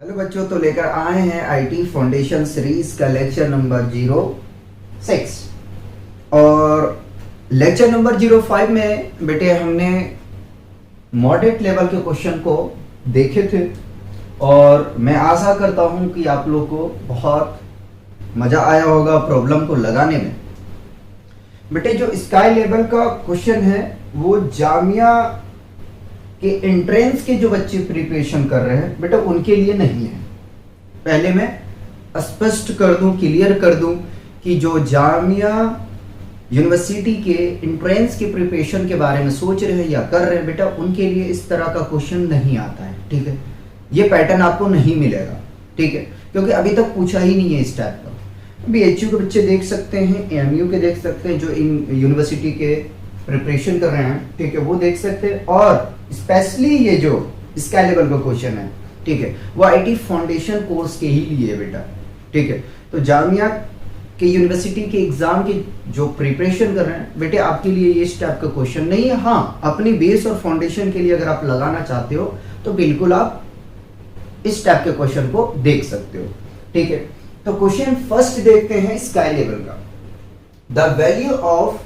Hello बच्चों, तो लेकर आए हैं आईटी फाउंडेशन सीरीज का लेक्चर नंबर 06 और लेक्चर नंबर 05 में बेटे हमने मॉडरेट लेवल के क्वेश्चन को देखे थे और मैं आशा करता हूं कि आप लोग को बहुत मज़ा आया होगा प्रॉब्लम को लगाने में। बेटे जो स्काई लेवल का क्वेश्चन है वो जामिया कि एंट्रेंस के जो बच्चे प्रिपरेशन कर रहे हैं बेटा उनके लिए नहीं है। पहले मैं स्पष्ट कर दूं, क्लियर कर दूं कि जो जामिया यूनिवर्सिटी के एंट्रेंस के प्रिपरेशन के बारे में सोच रहे हैं या कर रहे हैं बेटा उनके लिए इस तरह का क्वेश्चन नहीं आता है। ठीक है, ये पैटर्न आपको नहीं मिलेगा। ठीक है, क्योंकि अभी तक पूछा ही नहीं है इस टाइप का। बीएचयू के बच्चे देख सकते हैं, एएमयू के देख सकते हैं जो इन यूनिवर्सिटी के प्रिपरेशन कर रहे हैं। ठीक है, वो देख सकते हैं और स्पेशली ये जो स्काई लेवल का क्वेश्चन है, ठीक है, वो आईटी फाउंडेशन कोर्स के ही लिए है बेटा। ठीक है, तो जामिया के यूनिवर्सिटी के एग्जाम की जो प्रिपरेशन कर रहे हैं बेटे आपके लिए ये इस टाइप का क्वेश्चन नहीं है। हाँ, अपनी बेस और फाउंडेशन के लिए अगर आप लगाना चाहते हो तो बिल्कुल आप इस टाइप के क्वेश्चन को देख सकते हो। ठीक है, तो क्वेश्चन फर्स्ट देखते हैं स्काई लेवल का। The value of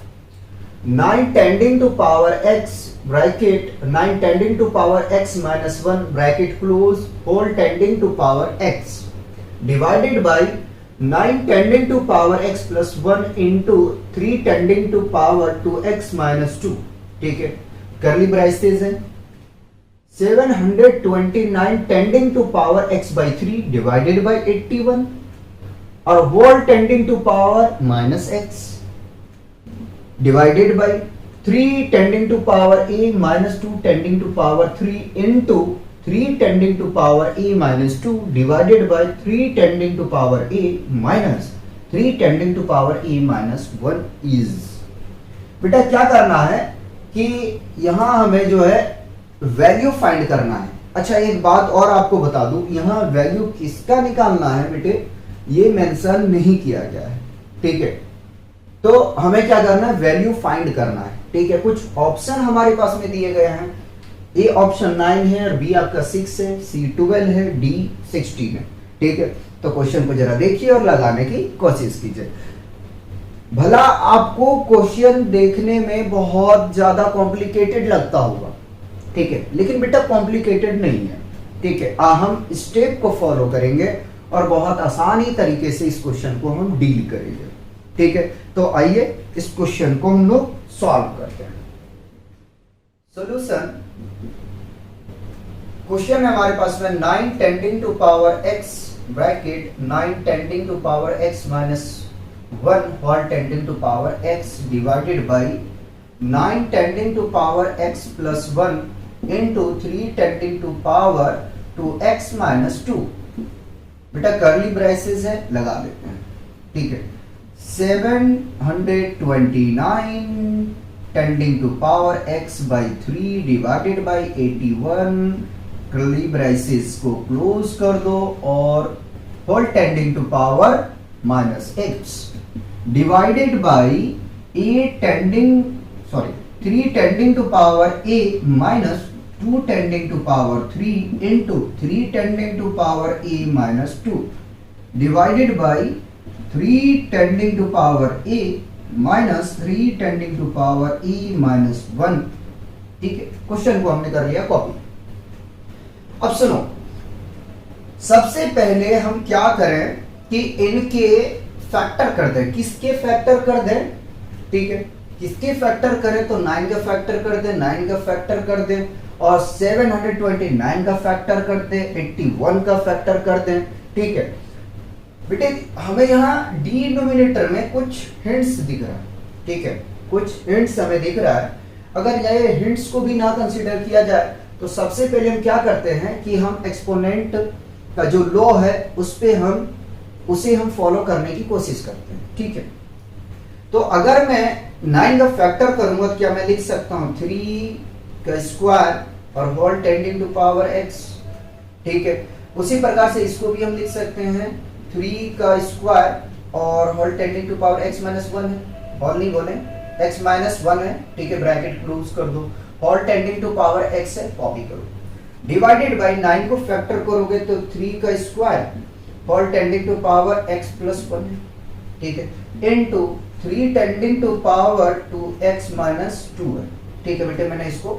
9 tending to power x bracket 9 tending to power x minus 1 bracket close whole tending to power x divided by 9 tending to power x plus 1 into 3 tending to power 2x minus 2। ठीक है, करली braces है 729 tending to power x by 3 divided by 81 और whole tending to power minus x divided by 3 tending to power a minus 2 tending to power 3 into 3 tending to power a minus 2 divided by 3 tending to power a minus 3 tending to power a minus 1 is। बेटा क्या करना है कि यहां हमें जो है value find करना है। अच्छा, एक बात और आपको बता दूं, यहां वैल्यू किसका निकालना है बेटे ये मेंशन नहीं किया गया है। ठीक है, तो हमें क्या करना है, वैल्यू फाइंड करना है। ठीक है, कुछ ऑप्शन हमारे पास में दिए गए हैं। ए ऑप्शन 9 है और बी आपका 6 है, सी 12 है, डी 16 है। ठीक है, तो क्वेश्चन को जरा देखिए और लगाने की कोशिश कीजिए। भला आपको क्वेश्चन देखने में बहुत ज्यादा कॉम्प्लिकेटेड लगता होगा, ठीक है, लेकिन बेटा कॉम्प्लिकेटेड नहीं है। ठीक है, हम स्टेप को फॉलो करेंगे और बहुत आसानी तरीके से इस क्वेश्चन को हम डील करेंगे। ठीक है, तो आइए इस क्वेश्चन को हम लोग सॉल्व करते हैं। सॉल्यूशन क्वेश्चन है हमारे पास में 9 tending to power x bracket 9 tending to power x minus 1 whole tending to power x divided by 9 tending to power x plus 1 into 3 tending to power 2x minus 2। बेटा करली braces है, लगा लेते हैं। ठीक है, 729 tending to power x by 3 divided by 81 curly braces को close कर दो और whole tending to power minus x divided by 3 tending to power a minus 2 tending to power 3 into 3 tending to power a minus 2 divided by 3 tending to power a minus 3 tending to power e minus 1। ठीक है, question को हमने कर लिया copy. अब सुनो, सबसे पहले हम क्या करें कि इनके फैक्टर कर दें। किसके फैक्टर कर दें? ठीक है, किसके फैक्टर करें तो 9 का फैक्टर कर दें, 9 का फैक्टर कर दें और 729 का फैक्टर कर दें, 81 का फैक्टर कर दें। ठीक है बेटे, हमें यहाँ डिनोमिनेटर में कुछ हिंट्स दिख रहा है। ठीक है, कुछ हिंट्स हमें दिख रहा है। अगर ये हिंट्स को भी ना कंसीडर किया जाए तो सबसे पहले हम क्या करते हैं कि हम एक्सपोनेंट का जो लॉ है उसे हम फॉलो करने की कोशिश करते हैं। ठीक है, तो अगर मैं 9 का फैक्टर करूंगा तो क्या मैं लिख सकता हूं 3 का स्क्वायर और whole tending to power x। ठीक है, उसी प्रकार से इसको भी हम लिख सकते हैं 3 का स्क्वायर और whole tending to power x minus 1 है, होल नहीं बोले, x माइनस 1 है। ठीक है, ब्रैकेट क्लोज कर दो, whole tending to power x है, कॉपी करो। डिवाइडेड बाई 9 को फैक्टर करोगे तो 3 का square whole tending to power x plus 1, ठीक है, into 3 tending to power 2x minus 2 है, ठीक है बेटे। मैंने इसको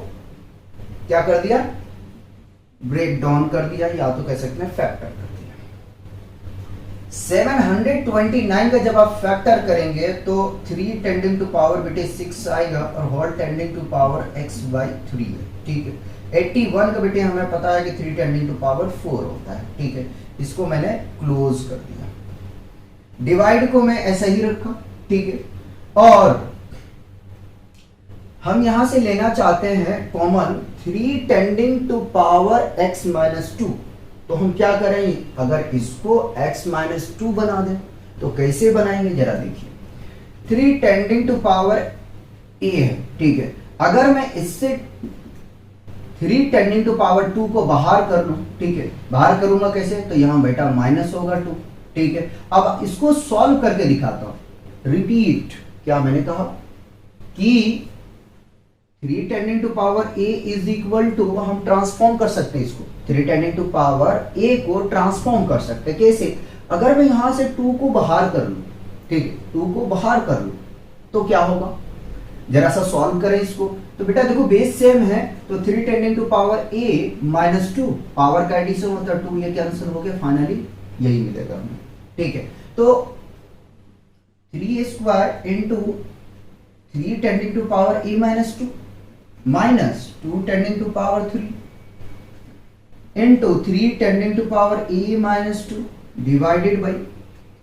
क्या कर दिया, ब्रेक डाउन कर दिया, या तो कह सकते हैं फैक्टर कर दिया। 729 का जब आप फैक्टर करेंगे तो 3 टेंडिंग टू पावर बेटे 6 आएगा और whole tending to power x by 3 है, ठीक है। 81 का बेटे हमें पता है कि 3 टेंडिंग टू पावर 4 होता है, ठीक है। इसको मैंने क्लोज कर दिया, डिवाइड को मैं ऐसा ही रखा, ठीक है। और हम यहां से लेना चाहते हैं common 3 tending to power x minus 2, तो हम क्या करेंगे, अगर इसको x माइनस 2 बना दें तो कैसे बनाएंगे जरा देखिए। 3 टेंडिंग टू पावर a है, ठीक है। अगर मैं इससे 3 टेंडिंग टू पावर 2 को बाहर कर लूं, ठीक है, बाहर करूंगा कैसे, तो यहां बेटा माइनस होगा 2, ठीक है। अब इसको सॉल्व करके दिखाता हूं। रिपीट, क्या मैंने कहा कि 3 tending to power a is equal to, हम ट्रांसफॉर्म कर सकते हैं इसको, 3 टेंडिंग टू पावर a को ट्रांसफॉर्म कर सकते हैं कैसे, अगर मैं यहां से 2 को बाहर कर लूं, ठीक है, 2 को बाहर कर लूं तो क्या होगा, जरा सा सॉल्व करें इसको। तो बेटा देखो बेस सेम है, तो 3 tending to power a minus 2, power का एडिशन होता है 2, ये कैंसिल हो गया, फाइनली यही मिलेगा हमें, ठीक है। तो 3 square into 3 tending to power a minus 2 minus 2 tending to power 3 into 3 tending to power a minus 2 divided by,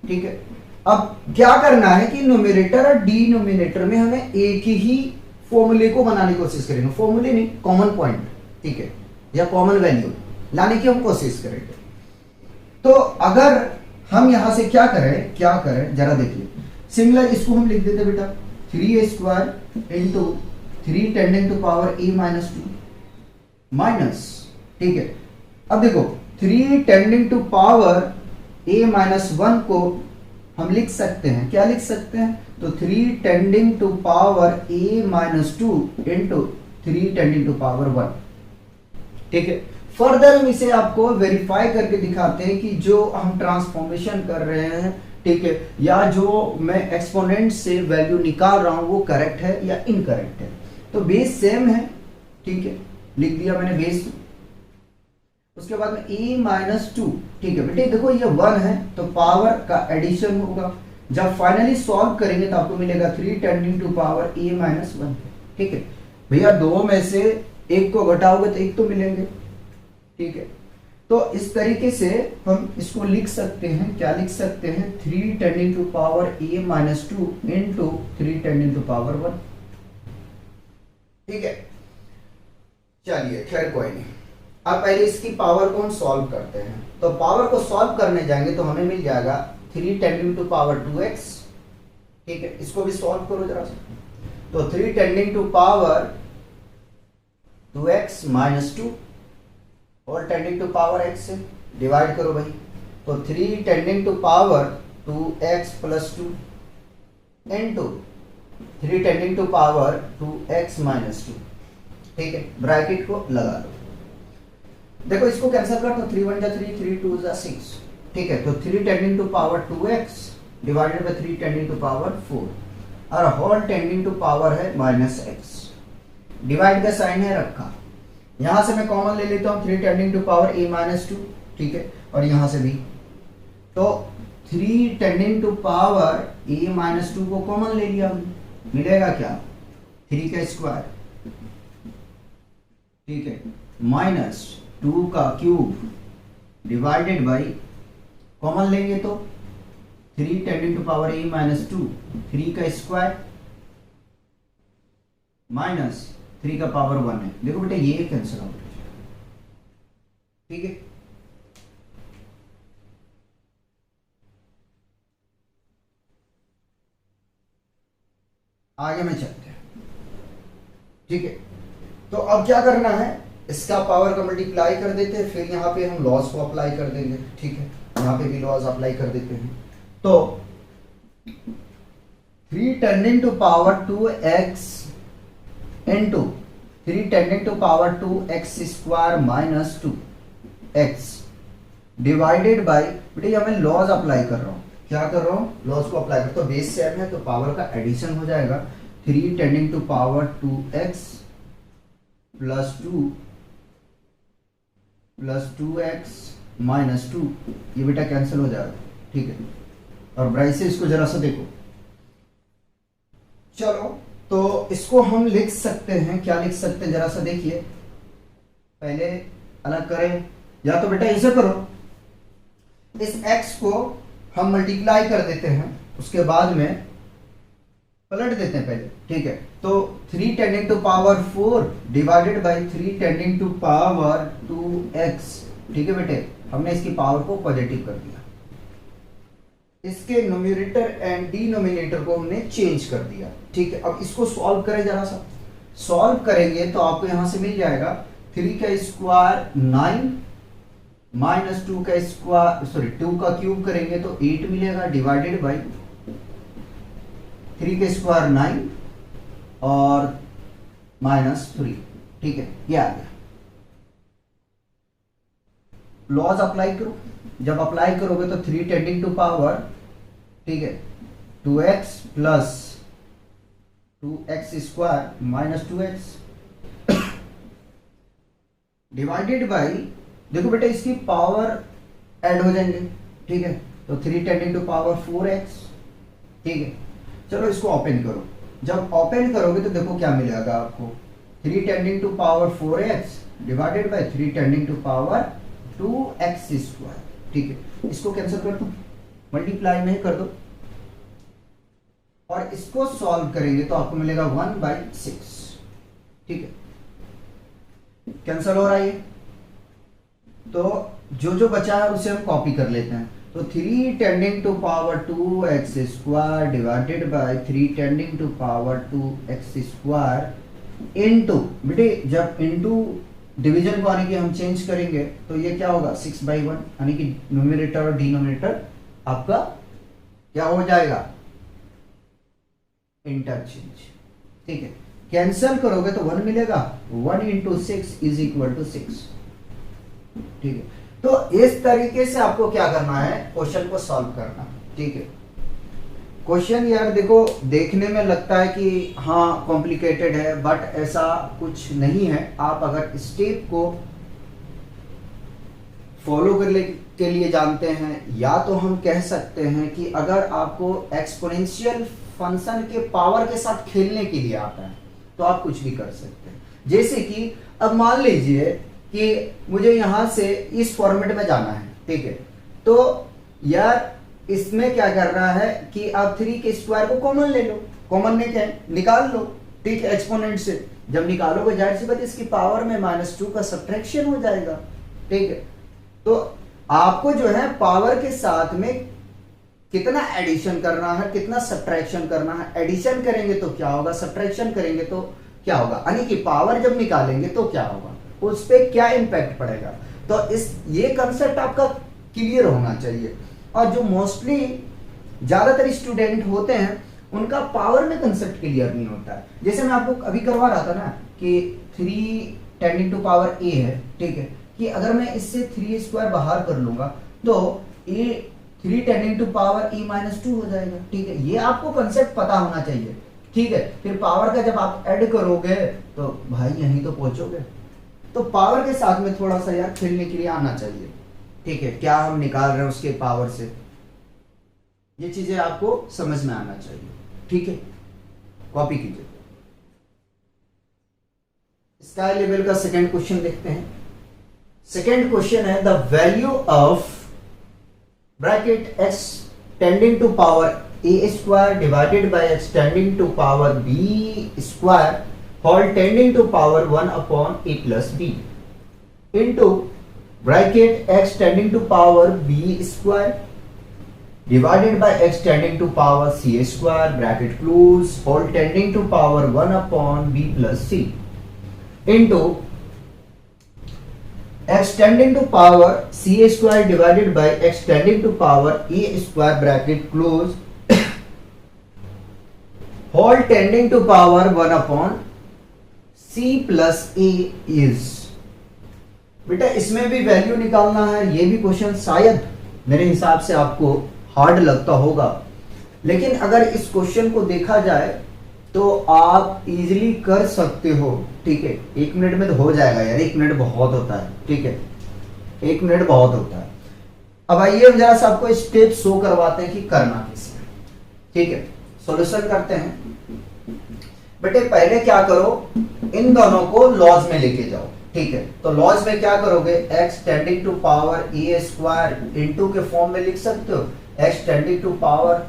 ठीक है। अब क्या करना है कि न्यूमरेटर और डिनोमिनेटर में हमें एक ही फॉर्मूले को बनाने की कोशिश करेंगे, फॉर्मूले नहीं, कॉमन पॉइंट, ठीक है, या कॉमन वैल्यू लाने की हम कोशिश करेंगे। तो अगर हम यहां से क्या करें जरा देखिए, सिमिलर इसको हम लिख देते बेटा 3 square into 3 tending to power a minus 2 minus, ठीक है। अब देखो 3 tending to power a minus 1 को हम लिख सकते हैं, क्या लिख सकते हैं, तो 3 tending to power a minus 2 into 3 tending to power 1, ठीक है। फर्दर हम इसे आपको वेरीफाई करके दिखाते हैं कि जो हम ट्रांसफॉर्मेशन कर रहे हैं, ठीक है, या जो मैं एक्सपोनेंट से वैल्यू निकाल रहा हूं वो करेक्ट है या इनकरेक्ट है। तो बेस सेम है, ठीक है, लिख दिया मैंने बेस। उसके बाद में a माइनस 2, ठीक है बेटे, देखो ये 1 है तो पावर का एडिशन होगा, जब फाइनली सॉल्व करेंगे तो आपको मिलेगा 3 tending to power a minus 1, ठीक है भैया। दो में से एक को घटाओगे तो एक तो मिलेंगे, ठीक है। तो इस तरीके से हम इसको लिख सकते हैं, क्या लिख सकते हैं, 3 tending to power a minus 2 into 3 tending to power 1, ठीक है। चलिए खैर कोई नहीं, अब पहले इसकी पावर को हम सॉल्व करते हैं। तो पावर को सॉल्व करने जाएंगे तो हमें मिल जाएगा 3 टेंडिंग टू पावर 2x, ठीक है, इसको भी सॉल्व करो जरा सा। तो 3 tending to power 2x minus 2 और टेंडिंग टू पावर x से डिवाइड करो भाई, तो 3 tending to power 2x plus 2 into 3 tending to power 2x minus 2, ठीक है, ब्रैकेट को लगा दो। देखो इसको कैंसिल कर तो 3 1 जा 3, 3 2 जा 6, ठीक है। तो 3 tending to power 2x divided by 3 tending to power 4 और होल टेंडिंग टू पावर है माइनस x, डिवाइड का साइन है रखा, यहां से मैं कॉमन ले लेता हूं 3 tending to power a minus 2, ठीक है, और यहां से भी, तो 3 tending to power a minus 2 को कॉमन ले लिया, मिलेगा क्या, 3 का स्क्वायर, ठीक है, माइनस 2 का क्यूब डिवाइडेड बाई, कॉमन लेंगे तो 3 tending to power a minus 2, 3 का स्क्वायर माइनस 3 का पावर 1 है। देखो बेटा ये कैंसिल आउट, ठीक है। आगे में चलते हैं, ठीक है। तो अब क्या करना है, इसका पावर का मल्टीप्लाई कर देते हैं, फिर यहाँ पे हम लॉस को अप्लाई कर देंगे, ठीक है, यहाँ पे भी लॉस अप्लाई कर देते हैं। तो 3 tending to power 2x into 3 tending to power 2x square minus 2x divided by, बेटे हमें लॉज अप्लाई कर रहा हूं, क्या कर रहा हूं, लॉज को अप्लाई कर, तो बेस सेम है तो पावर का एडिशन हो जाएगा, 3 tending to power 2x plus 2 plus 2x minus 2, ये बेटा कैंसिल हो जाएगा, ठीक है। और ब्राइट से इसको जरा सा देखो, चलो तो इसको हम लिख सकते हैं, क्या लिख सकते हैं जरा सा देखिए, पहले अलग करें, या तो बेटा ऐसे करो, इस x को हम मल्टीप्लाई कर देते हैं, उसके बाद में पलट देते हैं पहले, ठीक है। तो 3 tending to power 4 divided by 3 tending to power 2x, ठीक है बेटे, हमने इसकी पावर को पॉजिटिव कर दिया, इसके न्यूमरेटर एंड डिनोमिनेटर को हमने चेंज कर दिया, ठीक है। अब इसको सॉल्व करें जरा सा, सॉल्व करेंगे तो आपको यहां से मिल जाएगा 3 का स्क्वायर 9 माइनस 2 का स्क्वायर, सॉरी 2 का क्यूब करेंगे तो 8 मिलेगा, डिवाइडेड बाई 3 का स्क्वायर 9 और माइनस 3, ठीक है, ये आ गया। लॉज अप्लाई करो, जब अप्लाई करोगे तो 3 टेंडिंग टू पावर, ठीक है, 2x plus 2x square minus 2x divided by, देखो बेटा इसकी पावर ऐड हो जाएंगे, ठीक है, तो 3 टेंडिंग टू पावर 4x, ठीक है। चलो इसको ओपन करो, जब ओपन करोगे तो देखो क्या मिलेगा आपको, 3 tending to power 4x divided by 3 tending to power 2x square, ठीक है। इसको कैंसिल कर दो, मल्टीप्लाई में कर दो, और इसको सॉल्व करेंगे तो आपको मिलेगा 1/6, ठीक है, कैंसिल हो रहा है। तो जो जो बचा है उसे हम कॉपी कर लेते हैं, तो 3 tending to power 2x square divided by 3 tending to power 2x square into, बेटे जब इनटू डिवीजन को आने की हम चेंज करेंगे तो ये क्या होगा 6/1, यानी कि न्यूमरेटर और डिनोमिनेटर आपका क्या हो जाएगा, इंटरचेंज, ठीक है। कैंसिल करोगे तो 1 मिलेगा, 1 इंटू 6 इज इक्वल टू 6, ठीक है। तो इस तरीके से आपको क्या करना है, क्वेश्चन को सॉल्व करना, ठीक है। क्वेश्चन यार देखो देखने में लगता है कि हाँ कॉम्प्लिकेटेड है, बट ऐसा कुछ नहीं है। आप अगर स्टेप को फॉलो करने के लिए जानते हैं, या तो हम कह सकते हैं कि अगर आपको एक्सपोनेंशियल फंक्शन के पावर के साथ खेलने के लिए आता है तो आप कुछ भी कर सकते हैं। जैसे कि अब मान लीजिए कि मुझे यहां से इस फॉर्मेट में जाना है, ठीक है, तो यार इसमें क्या करना है कि आप 3 के स्क्वायर को कॉमन ले लो, कॉमन ने क्या निकाल लो, ठीक है, एक्सपोनेंट से जब निकालोगे जाहिर सी बात इसकी पावर में -2 का सब्ट्रैक्शन हो जाएगा, ठीक है। तो आपको जो है पावर के साथ में कितना एडिशन करना है, कितना सब्ट्रैक्शन करना है, एडिशन करेंगे तो क्या होगा, सब्ट्रैक्शन करेंगे तो क्या होगा, यानी कि पावर जब निकालेंगे तो क्या होगा, उस पर क्या इंपैक्ट पड़ेगा। तो इस ये कंसेप्ट आपका क्लियर होना चाहिए। और जो मोस्टली ज्यादातर स्टूडेंट होते हैं उनका पावर में कंसेप्ट क्लियर नहीं होता है। जैसे मैं आपको अभी करवा रहा था ना कि 3 टेंडिंग टू पावर a है, ठीक है, कि अगर मैं इससे 3 स्क्वायर बाहर कर लूंगा तो a 3 tending to power e -2 हो जाएगा, ठीक है। ये आपको कंसेप्ट पता होना चाहिए, ठीक है। फिर पावर का जब आप ऐड करोगे तो भाई यहीं तो पहुंचोगे। तो पावर के साथ में थोड़ा सा यार खेलने के लिए आना चाहिए, ठीक है, क्या हम निकाल रहे हैं उसके पावर से, ये चीजें आपको समझ में आना चाहिए, ठीक है। कॉपी कीजिए। स्काई लेवल का सेकंड क्वेश्चन देखते हैं। सेकंड क्वेश्चन है the value of bracket x tending to power a square divided by x tending to power b square whole tending to power 1 upon a plus b into bracket x tending to power b square divided by x tending to power c square bracket close whole tending to power 1 upon b plus c into x tending to power c square divided by x tending to power a square bracket close whole tending to power 1 upon c plus a is. बेटा इसमें भी value निकालना है, ये भी question शायद मेरे हिसाब से आपको हार्ड लगता होगा, लेकिन अगर इस क्वेश्चन को देखा जाए तो आप इजीली कर सकते हो। ठीक है, 1 मिनट में तो हो जाएगा यार, 1 मिनट बहुत होता है। ठीक है, 1 मिनट बहुत होता है। अब आइए हम जरा सा आपको स्टेप शो करवाते हैं कि करना कैसे। ठीक है, सॉल्यूशन करते हैं। बेटे पहले क्या करो, इन दोनों को लॉज में लेके जाओ। ठीक है, तो लॉज में क्या करोगे, x tending to power A square into के फॉर्म में लिख सकते हो, x tending to power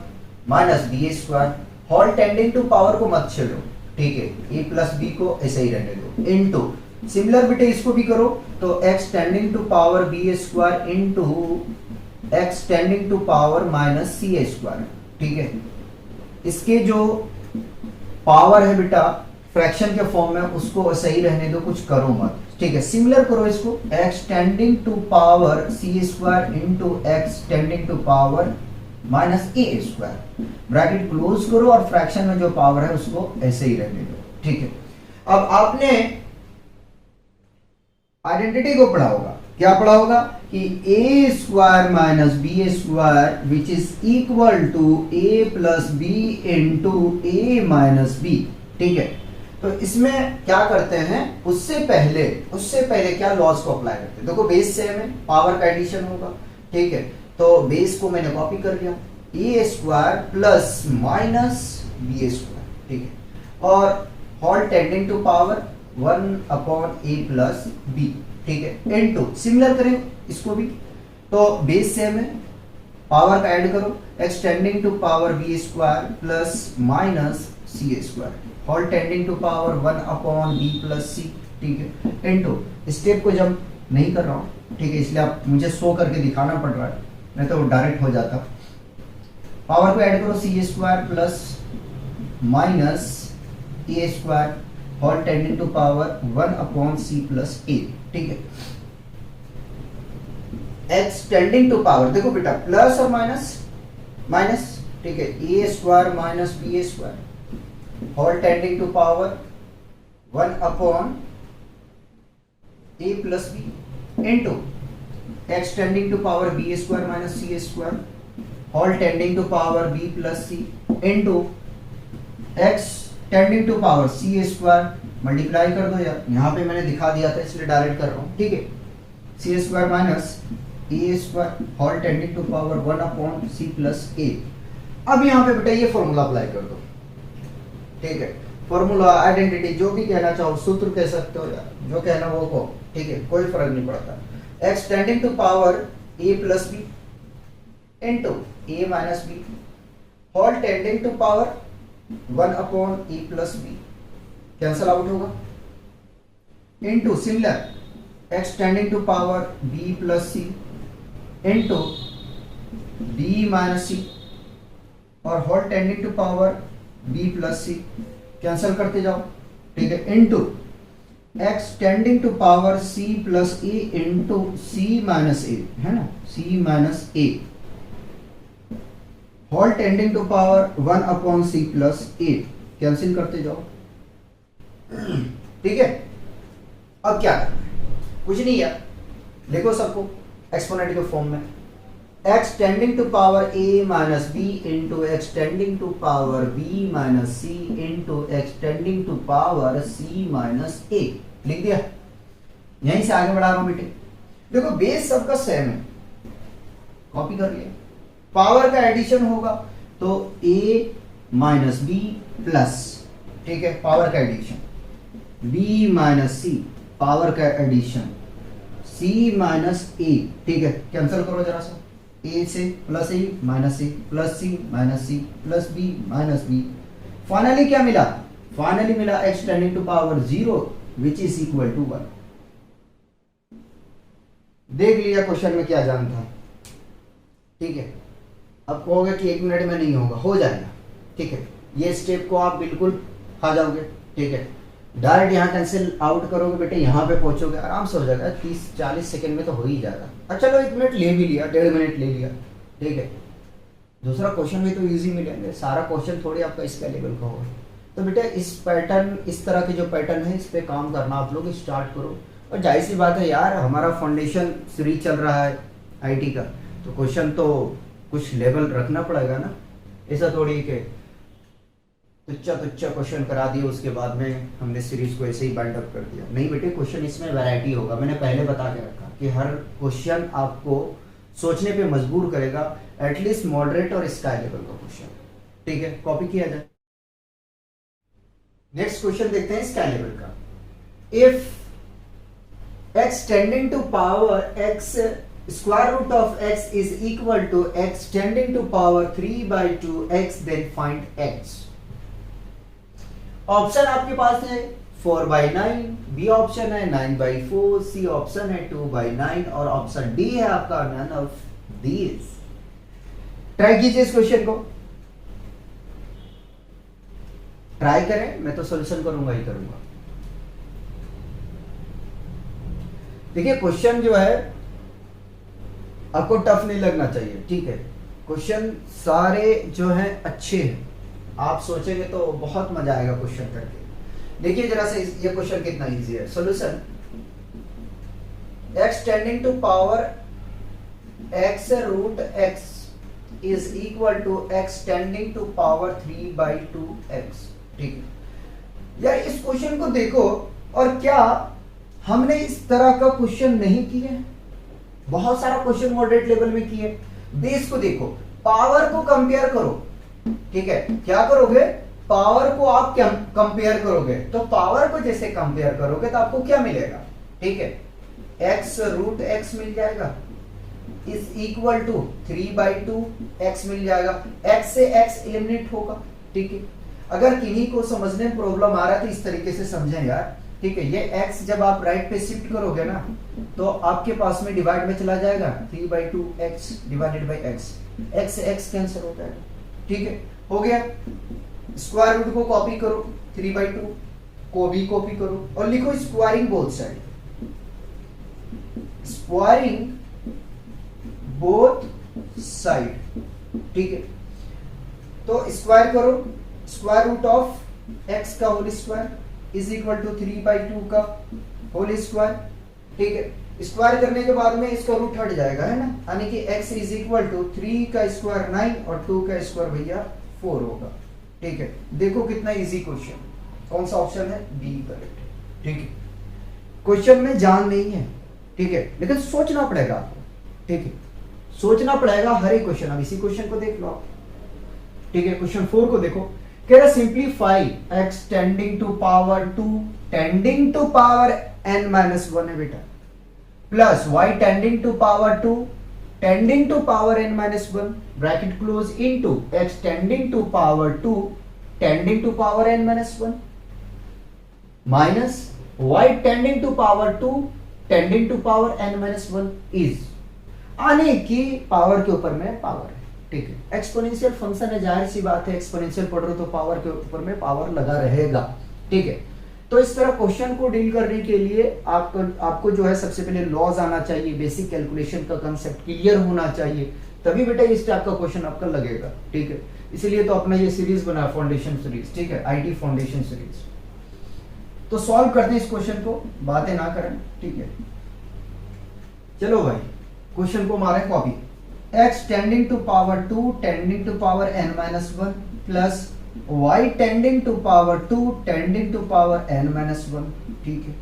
minus B square, whole tending to power को मत छेड़ो। ठीक है, a प्लस बी को ऐसे ही रहने दो, इनटू सिमिलर बेटे इसको भी करो, तो x tending to power B square into x tending to power minus C square. ठीक है, इसके जो पावर है बेटा फ्रैक्शन के फॉर्म में, उसको सही रहने दो, कुछ करो मत। ठीक है, सिमिलर करो इसको, x tending to power C square into x tending to power minus A square, bracket close करो और फ्रैक्शन में जो पावर है उसको ऐसे ही रहने दो। ठीक है, अब आपने आइडेंटिटी को पढ़ा होगा, क्या पढ़ा होगा कि a square minus B square which is equal to a plus B into A minus b. ठीक है, तो इसमें क्या करते हैं, उससे पहले क्या लॉज को अप्लाई करते हैं। देखो बेस सेम है, पावर का एडिशन होगा। ठीक है, तो बेस को मैंने कॉपी कर लिया, A square plus minus B square. ठीक है, और whole tending to power 1 upon A plus B. ठीक है, इनटू सिमिलर करें इसको भी, तो बेस सेम है, पावर का ऐड करो, x tending to power B square plus minus C square, whole tending to power 1 upon B plus C. ठीक है, इनटू स्टेप को जब नहीं कर रहा हूं, ठीक है, इसलिए आप मुझे शो करके दिखाना पड़ रहा है, नहीं तो डायरेक्ट हो जाता। पावर को ऐड करो, C square plus minus A square, whole tending to power 1 upon C plus A. ठीक है, x टेंडिंग टू पावर, देखो बेटा प्लस और माइनस माइनस। ठीक है, A square minus B square, whole tending to power 1 upon A plus B into x tending to power B square minus C square, whole tending to power B plus C into x tending to power C square, multiply कर दो यार, यहाँ पे मैंने दिखा दिया था इसलिए डायरेक्ट कर रहा हूँ। ठीक है, C square minus A square, whole tending to power 1 upon C plus A. अब यहाँ पे बेटा ये फॉर्मूला अप्लाई कर दो। ठीक है, फॉर्मूला आइडेंटिटी जो भी कहना चाहो, सूत्र कह सकते हो यार, जो कहना वो को। ठीक है, कोई फर्क नहीं पड़ता। x tending to power a plus B into A minus B, whole tending to power 1 upon A plus B, cancel out होगा, into similar x tending to power b plus C into d minus C, और whole tending to power b plus C, cancel करते जाओ। ठीक है, into x tending to power c plus A into c minus A, है ना, c minus A, whole tending to power 1 upon c plus a, cancel करते जाओ। ठीक है, अब क्या करना है, कुछ नहीं यार, लिखो सबको एक्सपोनेंट के फॉर्म में, x tending to power a minus B into x tending to power b minus c into x tending to power c minus a, लिख दिया। यहीं से आगे बढ़ा रहा हूं बेटे, देखो बेस सबका सेम है, कॉपी कर लिया, पावर का एडिशन होगा तो a माइनस बी प्लस, ठीक है, पावर का addition, b minus c, power का एडिशन, c माइनस a। ठीक है, कैंसिल करो जरा सा, a से plus a minus a plus c minus c plus b minus b, finally क्या मिला, फाइनली मिला x tending to power 0 which is equal to 1। देख लिया क्वेश्चन में क्या जानता है। ठीक है, अब कहोगे कि 1 मिनट में नहीं होगा, हो जाएगा। ठीक है, ये स्टेप को आप बिल्कुल खा जाओगे। ठीक है, डायरेक्ट यहाँ कैंसिल आउट करोगे बेटे, यहाँ पे पहुंचोगे, आराम से हो जाएगा, 30-40 सेकंड में तो हो ही जाएगा। अच्छा चलो 1 मिनट ले भी लिया, 1.5 मिनट ले लिया। ठीक है, दूसरा क्वेश्चन भी तो इजी मिलेंगे, सारा क्वेश्चन थोड़ी आपका इसका लेवल का होगा। तो बेटा इस पैटर्न, इस तरह के जो पैटर्न है इस पे काम करना आप लोग स्टार्ट करो। और जाहिर सी बात है यार, हमारा फाउंडेशन सीरीज चल रहा है आईटी का, तो क्वेश्चन तो कुछ लेवल रखना पड़ेगा ना। ऐसा थोड़ी कि तुच्चा तुच्चा क्वेश्चन करा दिया उसके बाद में हमने सीरीज को ऐसे ही बाइंड अप कर दिया। नहीं बेटे, क्वेश्चन इसमें वैरायटी होगा। मैंने पहले बता के रखा कि हर क्वेश्चन आपको सोचने पे मजबूर करेगा, एटलीस्ट मॉडरेट और स्काई लेवल का क्वेश्चन। ठीक है, कॉपी किया जाए। नेक्स्ट क्वेश्चन देखते हैं स्काई लेवल का। If x tending to power x square root of x is equal to x tending to power 3/2x, then find x। Option आपके पास है 4/9, बी ऑप्शन है 9/4, सी ऑप्शन है 2/9 और ऑप्शन डी है आपका नन ऑफ दीज। ट्राई कीजिए इस क्वेश्चन को, ट्राई करें, मैं तो सॉल्यूशन करूंगा ही करूंगा। देखिए क्वेश्चन जो है आपको टफ नहीं लगना चाहिए, ठीक है। क्वेश्चन सारे जो हैं अच्छे हैं, आप सोचेंगे तो बहुत मजा आएगा क्वेश्चन करके। देखिए जरा से ये क्वेश्चन कितना इजी है। Solution, x tending to power x root x is equal to x tending to power 3/2x। ठीक है यार, इस क्वेश्चन को देखो, और क्या हमने इस तरह का क्वेश्चन नहीं किए? बहुत सारा क्वेश्चन मॉडरेट लेवल में किए। बेस को देखो, पावर को कंपेयर करो, ठीक है। क्या करोगे? पावर को आप कंपेयर करोगे, तो पावर को जैसे कंपेयर करोगे तो आपको क्या मिलेगा? ठीक है, x रूट x मिल जाएगा इज इक्वल टू 3/2x मिल जाएगा। x से x एलिमिनेट होगा, ठीक है। अगर किन्हीं को समझने में प्रॉब्लम आ रहा है तो इस तरीके से समझें यार, ठीक है। ये x जब आप राइट पे शिफ्ट करोगे ना, तो आपके पास में डिवाइड में चला जाएगा 3/2x divided by x, x से x कैंसिल हो जाएगा, ठीक है। हो गया। स्क्वायर रूट को कॉपी करो, 3/2 को भी कॉपी करो और लिखो squaring both side, squaring both side, ठीक है। तो स्क्वायर करो, स्क्वायर रूट ऑफ x का whole square is equal to 3/2 का होल स्क्वायर, ठीक है। स्क्वायर करने के बाद में इसका रूट हट जाएगा, है ना, यानी कि x इज इक्वल टू 3 का स्क्वायर 9 और 2 का स्क्वायर भैया 4 होगा, ठीक है। देखो कितना इजी क्वेश्चन, कौन सा ऑप्शन है? बी करेक्ट, ठीक है। क्वेश्चन में जान नहीं है, ठीक है, लेकिन सोचना पड़ेगा आपको, ठीक है, सोचना पड़ेगा हर एक क्वेश्चन। अब इसी क्वेश्चन को देख लो आप, ठीक है। क्वेश्चन 4 को देखो, कह रहा simplify x tending to power 2 tending to power n-1 है बेटा, plus y tending to power 2 tending to power n-1 bracket close into x tending to power 2 tending to power n-1 minus y tending to power 2 tending to power n-1 is, आने की power के ऊपर में power है, ठीक है। Exponential function है, जाहिर सी बात है, एक्सपोनेंशियल पढ़ रहे हो तो पावर के ऊपर में पावर लगा रहेगा, ठीक है। तो इस तरह क्वेश्चन को डील करने के लिए आपको जो है सबसे पहले लॉज आना चाहिए, बेसिक कैलकुलेशन का कांसेप्ट क्लियर होना चाहिए, तभी बेटा इस टाइप का क्वेश्चन आपका लगेगा, ठीक है। इसलिए तो अपना ये सीरीज बना फाउंडेशन सीरीज, ठीक है, आईटी फाउंडेशन सीरीज। तो सॉल्व करते हैं इस क्वेश्चन को, बातें ना करें, ठीक है। चलो भाई क्वेश्चन को मारें copy. x tending to power 2 tending to power n-1 plus y tending to power 2 tending to power n-1, ठीक है।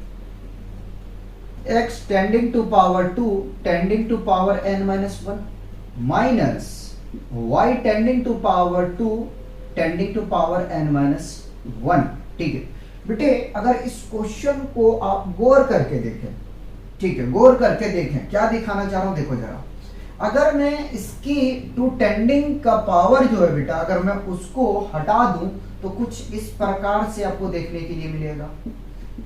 x tending to power 2 tending to power n-1 minus y tending to power 2 tending to power n-1, ठीक है। बेटे अगर इस question को आप गौर करके देखें, ठीक है, गौर करके देखें, क्या दिखाना चाह रहा हूं देखो जरा। अगर मैं इसकी 2 टेंडिंग का पावर जो है बेटा, अगर मैं उसको हटा दूं तो कुछ इस प्रकार से आपको देखने के लिए मिलेगा,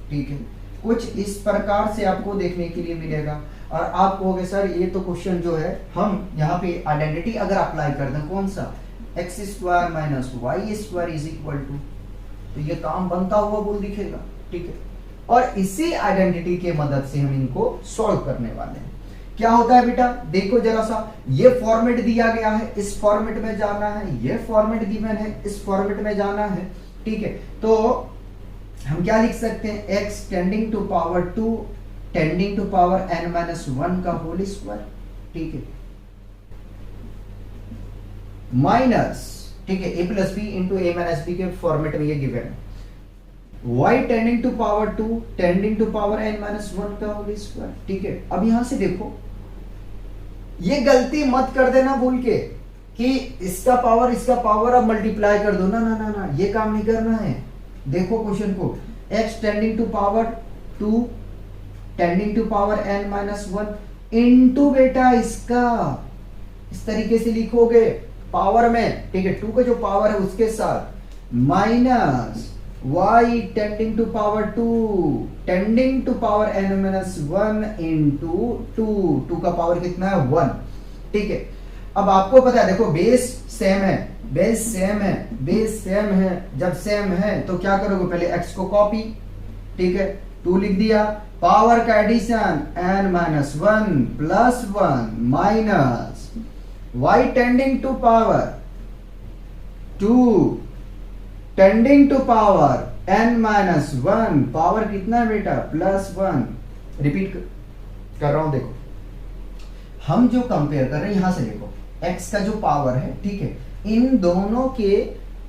ठीक है, कुछ इस प्रकार से आपको देखने के लिए मिलेगा। और आप कहोगे सर ये तो क्वेश्चन जो है हम यहाँ पे आइडेंटिटी अगर अप्लाई कर दें, कौन सा, x square minus Y square is equal to, तो ये काम बनता हुआ बोल दिखेगा, ठीक है। और इसी आइडेंटिटी के मदद से हम इनको सॉल्व करने वाले हैं। क्या होता है बेटा, देखो जरा सा, ये फॉर्मेट दिया गया है, इस फॉर्मेट में जाना है, ये फॉर्मेट गिवन है, इस फॉर्मेट में जाना है। ठीक है, तो हम क्या लिख सकते हैं, x tending to power 2 tending to power n-1 का होल स्क्वायर, ठीक है, माइनस, ठीक है, a plus B into A minus b के फॉर्मेट में ये गिवन है, y tending to power 2 tending to power n-1 का होल स्क्वायर, ठीक है। अब यहां से देखो, ये गलती मत कर देना भूल के कि इसका पावर अब मल्टीप्लाई कर दो, ना ना ना ना, ये काम नहीं करना है। देखो क्वेश्चन को, x tending to power 2 tending to power n-1 into बेटा इसका, इस तरीके से लिखोगे पावर में, ठीक है, 2 का जो पावर है उसके साथ, minus y tending to power 2 tending to power n-1 into 2 का पावर कितना है 1, ठीक है। अब आपको पता है, देखो बेस सेम है, बेस सेम है, बेस सेम है, जब सेम है तो क्या करोगे, पहले x को कॉपी, ठीक है, 2 लिख दिया, पावर का addition n-1 plus 1 minus y tending to power 2 tending to power n-1, power कितना है बेटा प्लस 1, रिपीट कर रहा हूं, देखो हम जो कंपेयर कर रहे हैं, यहां से देखो x का जो पावर है, ठीक है, इन दोनों के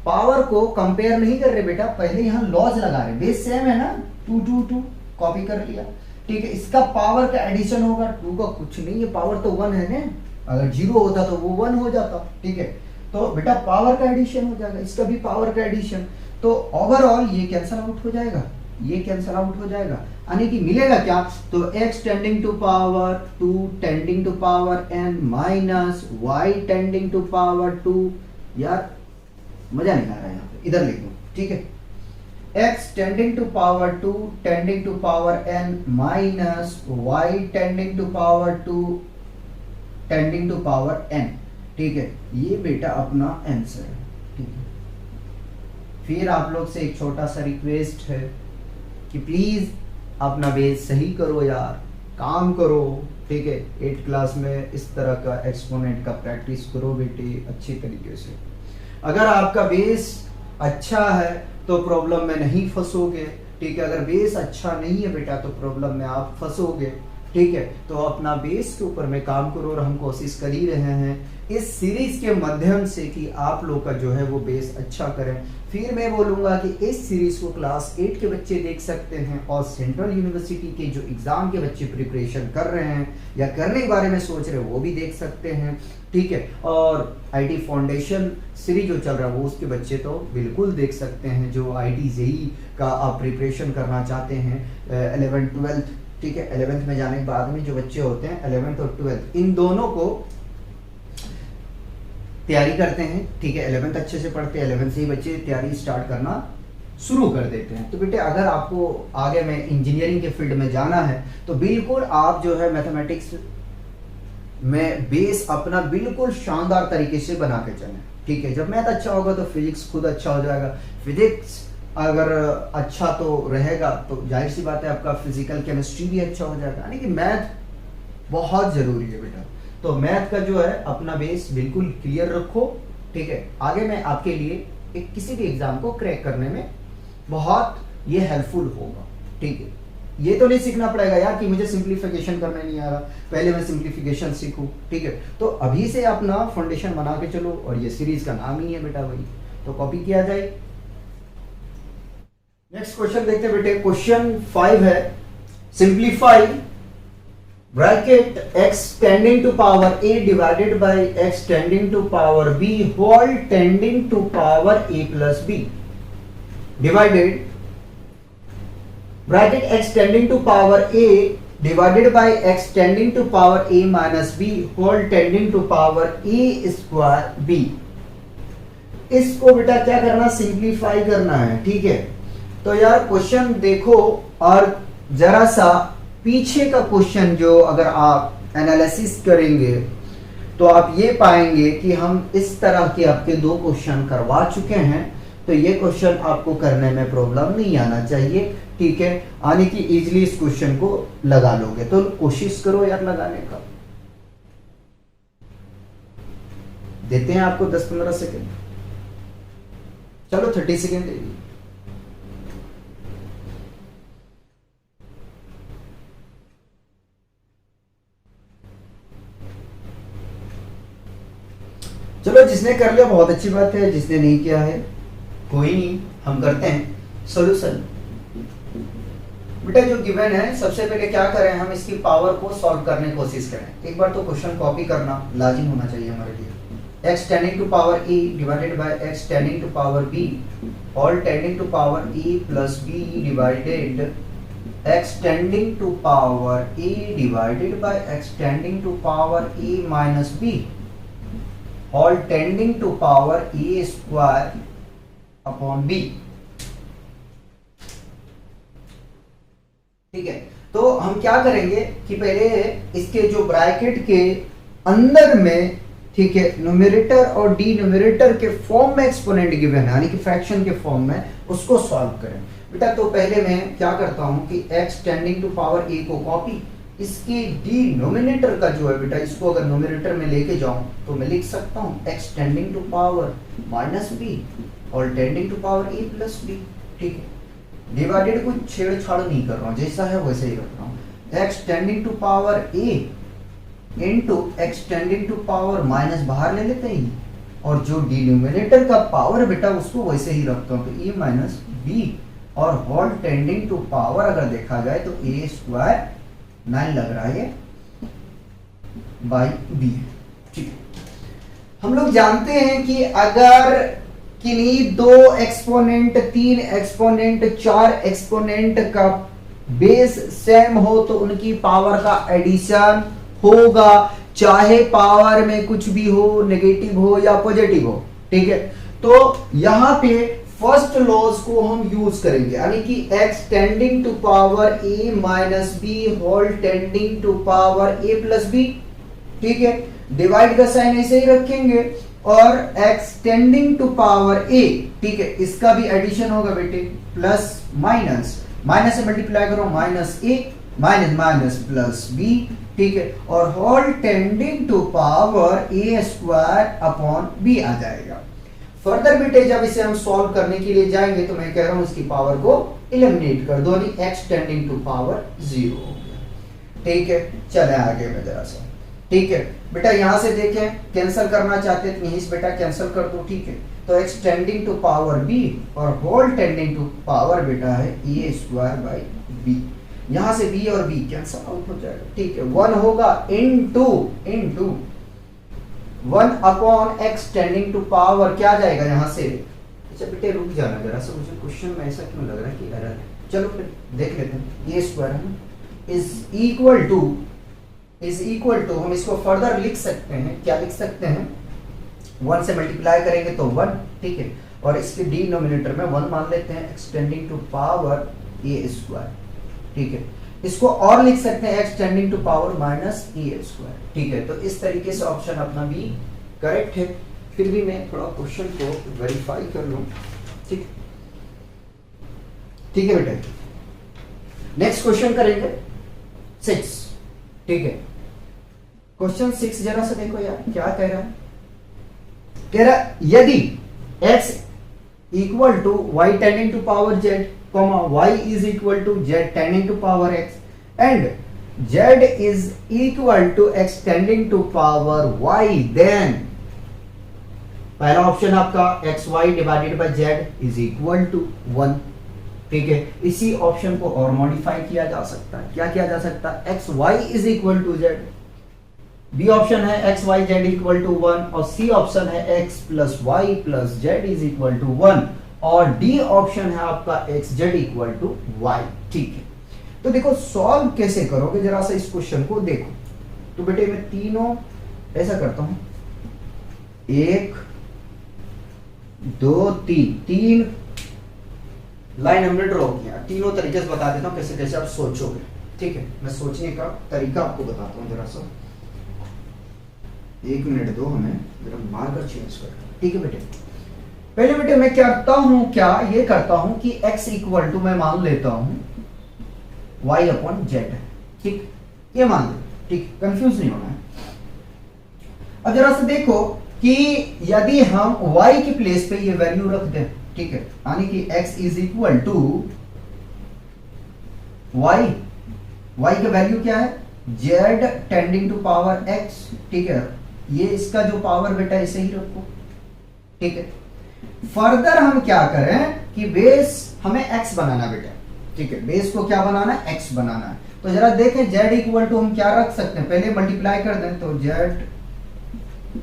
पावर को कंपेयर नहीं कर रहे बेटा, पहले यहां लॉज लगा रहे, बेस सेम है ना, 2 2 2 कॉपी कर लिया, ठीक है, इसका पावर का एडिशन होगा, 2 का कुछ नहीं है, पावर तो 1 है ना, अगर 0 होता तो वो 1 हो जाता, ठीक है, तो बेटा पावर का एडिशन हो जाएगा, इसका भी पावर का एडिशन, तो ओवरऑल ये कैंसल आउट हो जाएगा, ये कैंसल आउट हो जाएगा, यानी कि मिलेगा क्या, तो x tending to power 2 tending to power n minus y tending to power 2, यार मजा नहीं आ रहा है यहाँ पे, इधर लिख दो, ठीक है, x tending to power 2 tending to power n minus y tending to power 2 tending to power n, ठीक है, ये बेटा अपना आंसर है, ठीक है। फिर आप लोग से एक छोटा सा रिक्वेस्ट है कि प्लीज अपना बेस सही करो यार, काम करो, ठीक है, 8th क्लास में इस तरह का एक्सपोनेंट का प्रैक्टिस करो बेटे अच्छे तरीके से। अगर आपका बेस अच्छा है तो प्रॉब्लम में नहीं फंसोगे, ठीक है, अगर बेस अच्छा नहीं है बेटा तो प्रॉब्लम में आप फंसोगे, ठीक है, तो अपना बेस के ऊपर में काम करो, और हम कोशिश कर ही रहे हैं इस सीरीज के माध्यम से कि आप लोग का जो है वो बेस अच्छा करें। फिर मैं बोलूंगा कि इस सीरीज को क्लास 8 के बच्चे देख सकते हैं, और सेंट्रल यूनिवर्सिटी के जो एग्जाम के बच्चे प्रिपरेशन कर रहे हैं या करने के बारे में सोच रहे हैं वो भी देख सकते हैं, ठीक है, और आईटी फाउंडेशन सीरीज जो चल रहा है वो उसके बच्चे तो बिल्कुल देख सकते हैं, जो आईटी जेई का आप प्रिपरेशन करना चाहते हैं 11th 12th, ठीक है, 11th में जाने के बाद में जो बच्चे होते हैं 11th और 12th इन दोनों को तैयारी करते हैं, ठीक है, 11th अच्छे से पढ़ते हैं, 11th से ही बच्चे तैयारी स्टार्ट करना शुरू कर देते हैं। तो बेटे अगर आपको आगे में इंजीनियरिंग के फील्ड में जाना है तो बिल्कुल आप जो है मैथमेटिक्स में बेस अपना बिल्कुल शानदार तरीके से बना के चलें, ठीक है, जब मैथ अच्छा होगा तो फिजिक्स खुद अच्छा हो जाएगा, फिजिक्स अगर अच्छा तो रहेगा तो जाहिर सी बात है आपका फिजिकल केमिस्ट्री भी अच्छा हो जाएगा, यानी कि मैथ बहुत जरूरी है बेटा। तो मैथ का जो है अपना बेस बिल्कुल क्लियर रखो, ठीक है, आगे मैं आपके लिए एक किसी भी एग्जाम को क्रैक करने में बहुत ये हेल्पफुल होगा, ठीक है। ये तो नहीं सीखना पड़ेगा यार कि मुझे सिंप्लीफिकेशन करना नहीं आ रहा, पहले मैं सिंप्लीफिकेशन सीखूं, ठीक है, तो अभी से अपना फाउंडेशन बना के चलो, और ये सीरीज का नाम ही है बेटा वही, तो कॉपी किया जाए। नेक्स्ट क्वेश्चन देखते हैं बेटे, क्वेश्चन 5 है, simplify bracket x tending to power a divided by x tending to power b whole tending to power a plus b divided bracket x tending to power a divided by x tending to power a minus b whole tending to power a square b। इसको बेटा क्या करना, simplify करना है, ठीक है। तो यार क्वेश्चन देखो, और जरा सा पीछे का क्वेश्चन जो अगर आप एनालिसिस करेंगे तो आप ये पाएंगे कि हम इस तरह के आपके 2 क्वेश्चन करवा चुके हैं, तो ये क्वेश्चन आपको करने में प्रॉब्लम नहीं आना चाहिए, ठीक है, यानी कि इजीली इस क्वेश्चन को लगा लोगे, तो कोशिश करो यार लगाने का। देते हैं आपको 10-15 सेकेंड, चलो 30 सेकेंड दे दिए। चलो जिसने कर लिया बहुत अच्छी बात है, जिसने नहीं किया है कोई नहीं, हम करते हैं सॉल्यूशन। बेटा जो गिवन है सबसे पहले क्या करें, हम इसकी पावर को सॉल्व करने की कोशिश करें। एक बार तो क्वेश्चन कॉपी करना लाजिम होना चाहिए हमारे लिए। x tending to power e divided by x tending to power b all tending to power e plus b divided x tending to power e divided by x tending to power e minus b all tending to power e square upon b। ठीक है, तो हम क्या करेंगे कि पहले इसके जो ब्रैकेट के अंदर में, ठीक है, न्यूमरेटर और डिनोमिनेटर के फॉर्म में एक्सपोनेंट गिवन है, यानी कि फ्रैक्शन के फॉर्म में, उसको सॉल्व करें। बेटा तो पहले मैं क्या करता हूं कि x tending to power a को कॉपी, इसकी डिनोमिनेटर का जो है बेटा, इसको अगर न्यूमरेटर में लेके जाऊं तो मैं लिख सकता हूं x tending to power minus b और tending to power a plus b। ठीक है, डिवाइडेड कोई छेड़छाड़ नहीं कर रहा हूं, जैसा है वैसे ही रख रहा हूं। x tending to power a into x tending to power minus बाहर ले लेते हैं, और जो डिनोमिनेटर का पावर बेटा उसको वैसे ही रखता हूं, तो a माइनस b और होल टेंडिंग टू पावर अगर देखा जाए तो a स्क्वायर 9 लग रहा है बाई b। ठीक है, हम लोग जानते हैं कि अगर किन्हीं 2 एक्सपोनेंट, 3 एक्सपोनेंट, 4 एक्सपोनेंट का बेस सेम हो तो उनकी पावर का एडिशन होगा, चाहे पावर में कुछ भी हो, नेगेटिव हो या पॉजिटिव हो। ठीक है, तो यहां पे फर्स्ट लॉज को हम यूज करेंगे, यानी कि x tending to power a minus b whole tending to power a plus b। ठीक है, डिवाइड का साइन ऐसे ही रखेंगे और x tending to power a, ठीक है, इसका भी एडिशन होगा बेटे, प्लस माइनस, माइनस से मल्टीप्लाई करो, minus a minus minus plus b। ठीक है, और whole tending to power a square upon b आ जाएगा। फर्दर बेटे जब इसे हम सॉल्व करने के लिए जाएंगे तो मैं कह रहा हूं इसकी पावर को एलिमिनेट कर दो, यानी x टेंडिंग टू पावर 0 हो गया। ठीक है, चले आगे में जरा सा। ठीक है बेटा, यहां से देखें, कैंसिल करना चाहते हैं तो यहीं से बेटा कैंसिल कर दो। ठीक है, तो x tending to power b और होल टेंडिंग टू पावर बेटा है a स्क्वायर बाई b। यहां से b और b कैंसिल आउट हो जाएगा। ठीक है, 1 होगा into 1 upon x tending to power क्या जाएगा यहां से। अच्छा बेटे रुक जाना जरा सा, मुझे क्वेश्चन में ऐसा क्यों लग रहा है कि एरर है। चलो फिर देख लेते हैं। a स्क्वायर है इज इक्वल टू हम इसको फर्दर लिख सकते हैं, क्या लिख सकते हैं, 1 से मल्टीप्लाई करेंगे तो 1। ठीक है, और इसके डिनोमिनेटर में 1 मान लेते हैं, x tending to power a square. ठीक है, इसको और लिख सकते हैं x tending to power minus a square. ठीक है, तो इस तरीके से ऑप्शन अपना भी करेक्ट है। फिर भी मैं थोड़ा क्वेश्चन को वेरीफाई कर लूं। ठीक है बेटा, नेक्स्ट क्वेश्चन करेंगे 6। ठीक है, क्वेश्चन 6 जरा सा देखो यार क्या कह रहा है। कह रहा यदि x equal to y tending to power z, y is equal to z tending to power x and z is equal to x tending to power y, then पहला ऑप्शन आपका xy divided by z is equal to 1। ठीक है, इसी option को और modify किया जा सकता है। क्या किया जा सकता है, xy is equal to z, b option है xy z इक्वल टू 1 और सी ऑप्शन है x plus y plus z is equal to 1 और डी ऑप्शन है आपका x z equal to y। ठीक है, तो देखो सॉल्व कैसे करोगे जरा सा इस क्वेश्चन को देखो। तो बेटे मैं तीनों ऐसा करता हूं, 1 2 3 लाइन हमने ड्रॉ किया, तीनों तरीके से बता देता हूं कैसे कैसे आप सोचोगे। ठीक है, मैं सोचने का तरीका आपको बताता हूं जरा सा, 1 मिनट दो हमें, जरा मार्कर चेंज कर। ठीक है बेटे, पहले बेटे मैं क्या करता हूं, क्या ये करता हूं कि x इक्वल टू मैं मान लेता हूं y अपॉन z। ठीक, ये मान लो। ठीक, कंफ्यूज नहीं होना है। अब जरा सा देखो कि यदि हम y की प्लेस पे ये वैल्यू रख दें, ठीक है, यानी कि x is equal to y का वैल्यू क्या है, z tending to power x। ठीक है, ये इसका जो पावर बेटा इसे ही रखो, ठीक है। फर्दर हम क्या करें कि बेस हमें x बनाना बेटा, ठीक है, बेस को क्या बनाना है, x बनाना है। तो जरा देखें z इक्वल टू हम क्या रख सकते हैं, पहले मल्टीप्लाई कर दें तो z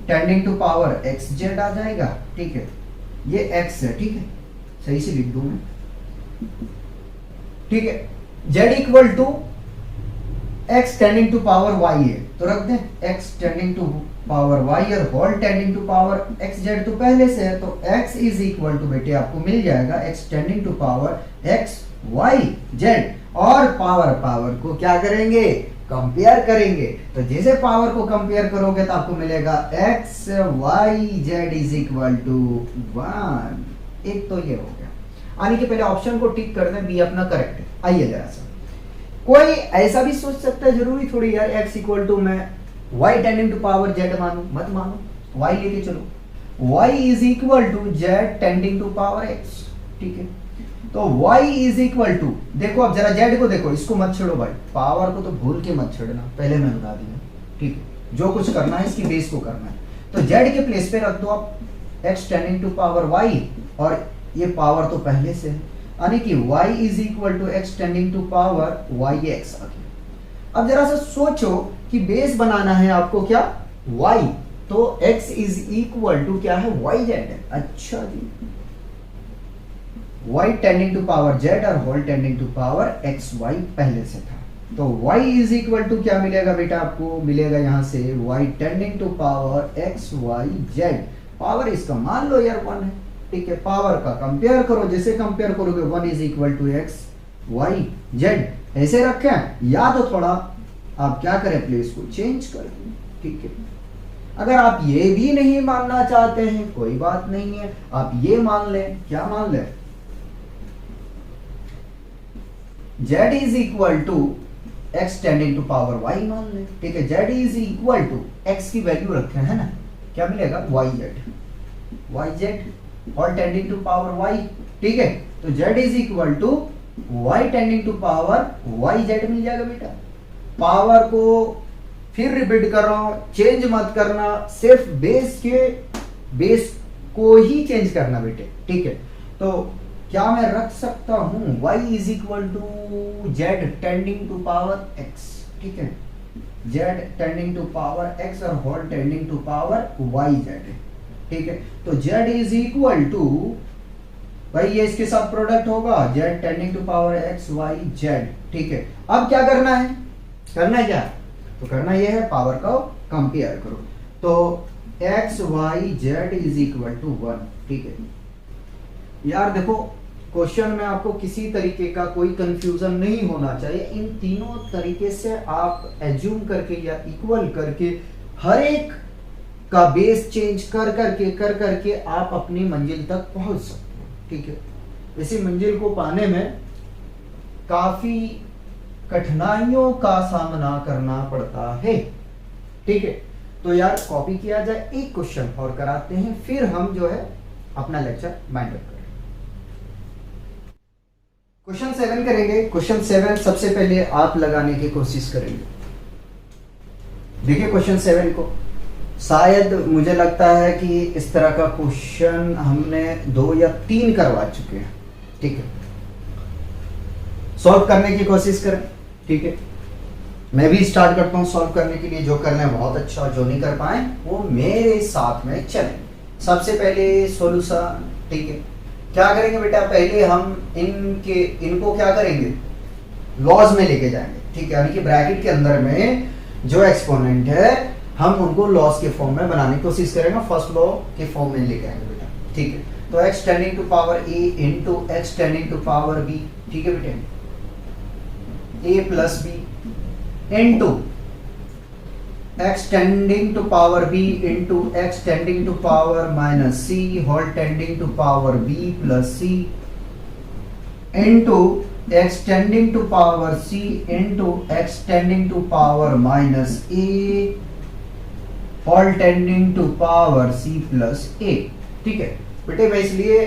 tending to power X Z आ जाएगा, ठीक है, ये x है, ठीक है, सही से लिख दूं मैं, ठीक है। z equal to x tending to power y है तो रख दें x tending to power y और whole tending to power x z तो पहले से है, तो x इज इक्वल टू बेटे आपको मिल जाएगा x tending to power x y z, और पावर को क्या करेंगे, कंपेयर करेंगे। तो जैसे पावर को कंपेयर करोगे तो आपको मिलेगा x y z is equal to 1। एक तो ये हो गया, आने के पहले ऑप्शन को टिक कर दें, बी अपना करेक्ट है। आइए जरा सा, कोई ऐसा भी सोच सकता है, जरूरी थोड़ी यार x इक्वल टू मैं y tending to power z मानू, मत मानो, y लेके चलो, y is equal to z tending to power x, ठीक है। तो y इज इक्वल टू, देखो अब जरा z को देखो, इसको मत छेड़ो भाई, पावर को तो भूल के मत छेड़ना, पहले मैं बता दिया, ठीक है। जो कुछ करना है इसकी बेस को करना है, तो z के प्लेस पे रख दो आप x tending to power y, और ये पावर तो पहले से है, यानी कि y is equal to x tending to power yx। अब जरा सा सोचो कि बेस बनाना है आपको क्या, y, तो x इज इक्वल टू क्या है, yz है। अच्छा जी, y tending to power z और whole tending to power xy पहले से था, तो y इज इक्वल टू क्या मिलेगा बेटा, आपको मिलेगा यहां से y tending to power xyz, power इसका मान लो यार 1 है, ठीक है। पावर का कंपेयर करो, जैसे कंपेयर करोगे 1 is equal to x y z, ऐसे रखें, या तो थोड़ा आप क्या करें, प्लेस को चेंज कर दें, ठीक है। अगर आप ये भी नहीं मानना चाहते हैं कोई बात नहीं है, आप ये मान लें, क्या मान लें, z is equal to x tending to power y मान लें, ठीक है। z is equal to x की वैल्यू रखें, है ना, क्या मिलेगा, yz और टेंडिंग टू पावर y, ठीक है। तो z is equal to y tending to power yz मिल जाएगा बेटा। पावर को फिर रिपीट कर रहा हूं, चेंज मत करना, सिर्फ बेस को ही चेंज करना बेटे, ठीक है। तो क्या मैं रख सकता हूं y is equal to z tending to power x, ठीक है, z tending to power x और whole tending to power yz है, ठीक है। तो z इज इक्वल टू, भाई ये इसके साथ प्रोडक्ट होगा, z tending to power x y z, ठीक है। अब क्या करना है, क्या, तो करना ये है, पावर को कंपेयर करो, तो x y z is equal to 1, ठीक है। यार देखो क्वेश्चन में आपको किसी तरीके का कोई कंफ्यूजन नहीं होना चाहिए, इन तीनों तरीके से आप एज्यूम करके या इक्वल करके हर एक का बेस चेंज कर करके आप अपनी मंजिल तक पहुंच सकते हो, ठीक है। इसी मंजिल को पाने में काफी कठिनाइयों का सामना करना पड़ता है, ठीक है। तो यार कॉपी किया जाए, एक क्वेश्चन और कराते हैं, फिर हम जो है अपना लेक्चर माइंड अप करें। क्वेश्चन 7 करेंगे। क्वेश्चन 7 सबसे पहले आप लगाने की कोशिश करेंगे। देखिए क्वेश्चन 7 को, शायद मुझे लगता है कि इस तरह का क्वेश्चन हमने 2 या 3 करवा चुके हैं, ठीक है। सॉल्व करने की कोशिश करें, ठीक है। मैं भी स्टार्ट करता हूं सॉल्व करने के लिए, जो करना है बहुत अच्छा, जो नहीं कर पाए वो मेरे साथ में चलें। सबसे पहले सॉल्यूशन, ठीक है। क्या करेंगे बेटा, पहले हम इनको क्या करेंगे, लॉज में लेके जाएंगे, ठीक है। यानी कि ब्रैकेट के अंदर में जो एक्सपोनेंट है हम उनको लॉस के फॉर्म में बनाने की कोशिश करेंगे, फर्स्ट लॉ के फॉर्म में लेके आएंगे बेटा, ठीक है। तो x tending to power a into x tending to power b, ठीक है बेटे, a plus b into x tending to power b into x tending to power minus c whole tending to power b plus c into x tending to power c into x tending to power minus a whole tending to power c plus a, ठीक है बेटे। मैं इसलिए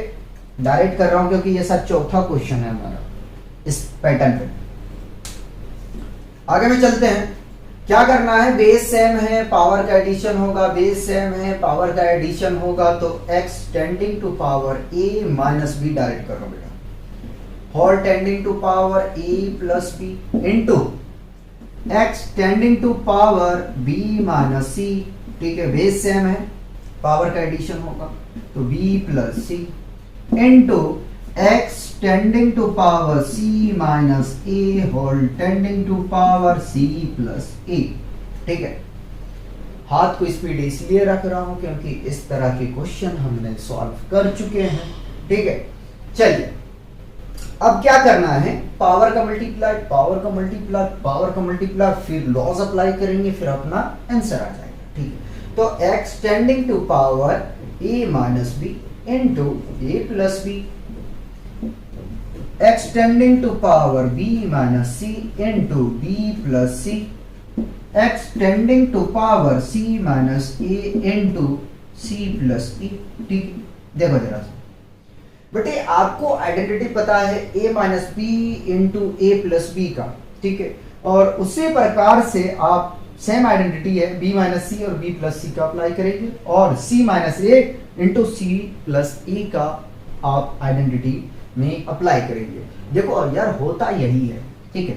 direct कर रहा हूं क्योंकि ये सब चौथा क्वेश्चन है हमारा इस पैटर्न पे। आगे में चलते हैं। क्या करना है, बेस सेम है, पावर का एडिशन होगा, बेस सेम है, पावर का एडिशन होगा, तो x tending to power a minus B direct करो बेटा, whole tending to power a plus B into x tending to power b minus c, ठीक है, बेस सेम है, पावर का एडिशन होगा, तो b plus c into x tending to power c minus a whole tending to power c plus a, ठीक है। हाथ को स्पीड इसलिए रख रहा हूं क्योंकि इस तरह के क्वेश्चन हमने सॉल्व कर चुके हैं, ठीक है। चलिए अब क्या करना है, पावर का मल्टीप्लाई, पावर का मल्टीप्लाई, पावर का मल्टीप्लाई, फिर लॉज अप्लाई करेंगे, फिर अपना आंसर आ जाएगा, ठीक है। तो x tending to power a minus b into a plus b, x tending to power b minus c into b plus c, x tending to power c minus a into c plus e, ठीक। देखो जरा बेटे, आपको identity पता है a minus B into A plus B का, ठीक है, और उसी प्रकार से आप सेम आइडेंटिटी है b माइनस सी और b प्लस सी का अप्लाई करेंगे, और c minus A into C plus E का आप आइडेंटिटी में अप्लाई करेंगे। देखो यार होता यही है, ठीक है,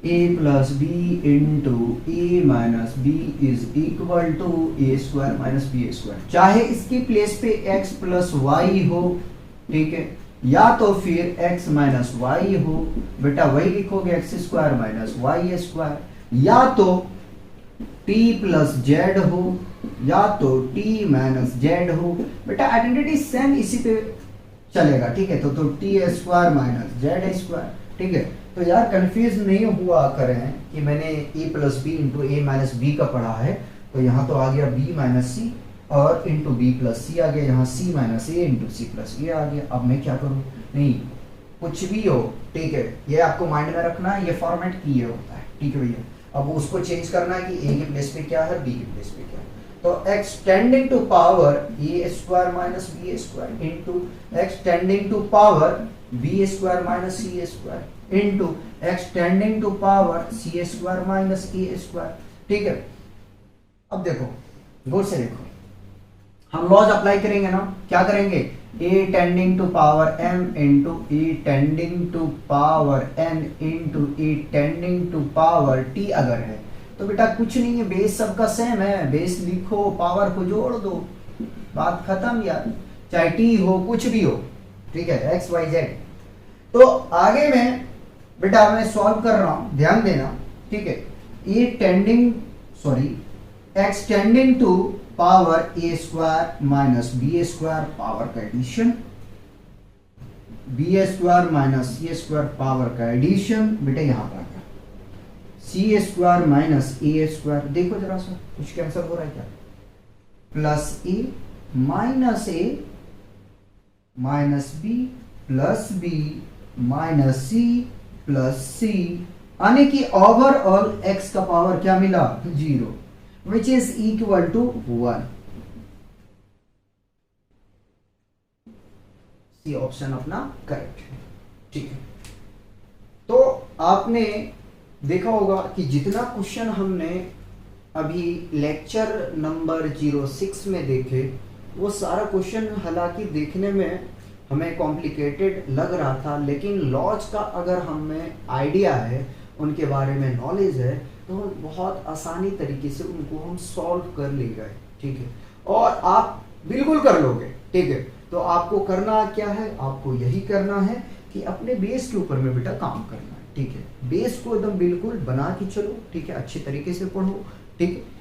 a plus B into A minus B is equal to A square minus B square, चाहे इसकी प्लेस पे x प्लस वाई हो, ठीक है, या तो फिर x माइनस वाई हो, बेटा वही लिखोगे X square minus Y square, या तो t प्लस जेड हो, या तो t माइनस जेड हो, बेटा आइडेंटिटी सेम इसी पे चलेगा, ठीक है। तो T square minus Z square, ठीक है। तो यार कंफ्यूज नहीं हुआ करें कि मैंने ए प्लस बी इंटू ए माइनस बी का पढ़ा है, तो यहाँ तो आ गया बी माइनस सी और इंटू बी प्लस सी आ गया, यहाँ सी minus A into C plus ए आ गया। अब मैं क्या करूँ, नहीं कुछ भी हो, ठीक है, ये आपको माइंड में रखना है, ये फॉर्मेट किए होता है, ठीक है भैया। अब उसको चेंज करना है कि ए के प्लेस पे क्या है, बी के प्लेस पे क्या है, तो x tending to power A square minus B square into x tending to power B square minus C square into x tending to power C square minus A square, ठीक है। अब देखो गौर से देखो, हम लॉज अप्लाई करेंगे ना, क्या करेंगे, a tending to power m into e tending to power n into e tending to power t अगर है तो बेटा कुछ नहीं है, बेस सबका सेम है, बेस लिखो, पावर को जोड़ दो, बात खत्म यार, चाहे टी हो कुछ भी हो, ठीक है, एक्स वाई जेड। तो आगे में बेटा मैं सॉल्व कर रहा हूं, ध्यान देना, ठीक है, X tending to power A square minus B square power का एडिशन, बी स्क्वायर माइनस सी स्क्वायर पावर का एडिशन, बेटा यहां पर सी स्क्वायर माइनस ए स्क्वायर, देखो जरा सा कुछ कैंसिल हो रहा है क्या, plus A minus B plus B minus C plus C, यानी कि ओवरऑल एक्स का पावर क्या मिला, 0, which is equal to 1। C option अपना करेक्ट है, ठीक है। तो आपने देखा होगा कि जितना क्वेश्चन हमने अभी लेक्चर नंबर 06 में देखे, वो सारा क्वेश्चन हालांकि देखने में हमें कॉम्प्लिकेटेड लग रहा था, लेकिन लॉज का अगर हमें आइडिया है, उनके बारे में नॉलेज है, तो बहुत आसानी तरीके से उनको हम सॉल्व कर ले गए, ठीक है, और आप बिल्कुल कर लोगे, ठीक है। तो आपको करना क्या है, आपको यही करना है कि अपने बेस के ऊपर में बेटा काम करना है, ठीक है, बेस को एकदम बिल्कुल बना के चलो, ठीक है, अच्छे तरीके से पढ़ो, ठीक है।